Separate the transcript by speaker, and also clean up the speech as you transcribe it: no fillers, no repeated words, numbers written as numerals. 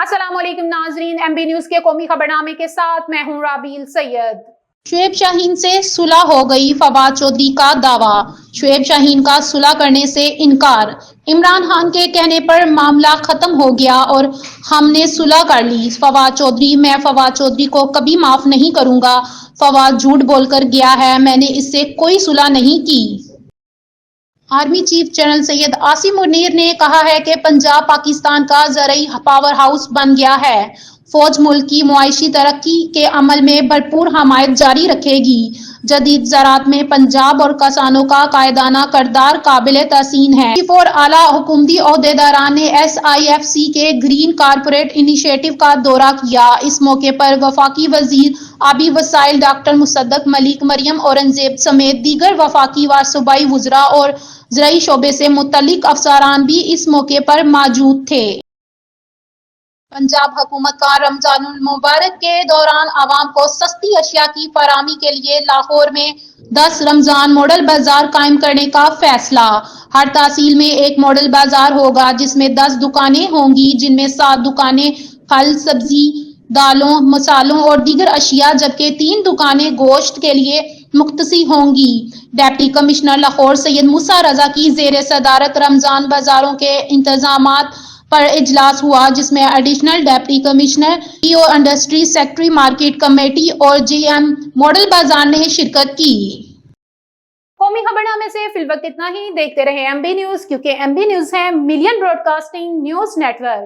Speaker 1: अस्सलाम वालेकुम नाजरीन, MB न्यूज के कौमी खबरनामे के साथ मैं हूं राबील सैयद।
Speaker 2: शुएब शाहीन से सुलह हो गई, फवाद चौधरी का दावा। शुएब शाहीन का सुलह करने से इनकार। इमरान खान के कहने पर मामला खत्म हो गया और हमने सुलह कर ली। फवाद चौधरी, मैं फवाद चौधरी को कभी माफ नहीं करूंगा। फवाद झूठ बोलकर गया है, मैंने इससे कोई सुलह नहीं की। Army chief general Syed Asim Munir ने कहा है कि पंजाब पाकिस्तान का ज़रई पावर हाउस बन गया है। फौज मुल्क की मुआशी तरक्की के अमल में भरपूर हमायत जारी रखेगी। जदीद ज़राअत में पंजाब और किसानों का कायदाना किरदार काबिल तहसीन है। और आला हुकूमती ओहदेदारान ने SIFC के ग्रीन कारपोरेट इनिशिएटिव का दौरा किया। इस मौके पर वफाकी वजीर आबी वसाइल डॉक्टर मुसद्दक मलिक, मरियम औरंगजेब समेत दीगर वफाकी व सूबाई वुज़रा और ज़राई शोबे से मुतल्लिक अफसरान भी इस मौके पर मौजूद थे। पंजाब हुकूमत का रमजानुल मुबारक के दौरान आवाम को सस्ती अशिया की फराहमी के लिए लाहौर में 10 रमजान मॉडल बाजार कायम करने का फैसला। हर तहसील में एक मॉडल बाजार होगा जिसमें 10 दुकानें होंगी, जिनमें 7 दुकानें फल, सब्जी, दालों, मसालों और दीगर अशिया, जबकि 3 दुकानें गोश्त के लिए मुख्तसी होंगी। डिप्टी कमिश्नर लाहौर सैयद मूसा रजा की जेर सदारत रमजान बाजारों के इंतजामात पर इजलास हुआ, जिसमें additional deputy commissioner, industry secretary, market committee और GM मॉडल बाजार ने शिरकत की।
Speaker 1: कौमी खबरनामे से फिलवक्त इतना ही। देखते रहे MB न्यूज, क्योंकि MB न्यूज है मिलियन ब्रॉडकास्टिंग न्यूज नेटवर्क।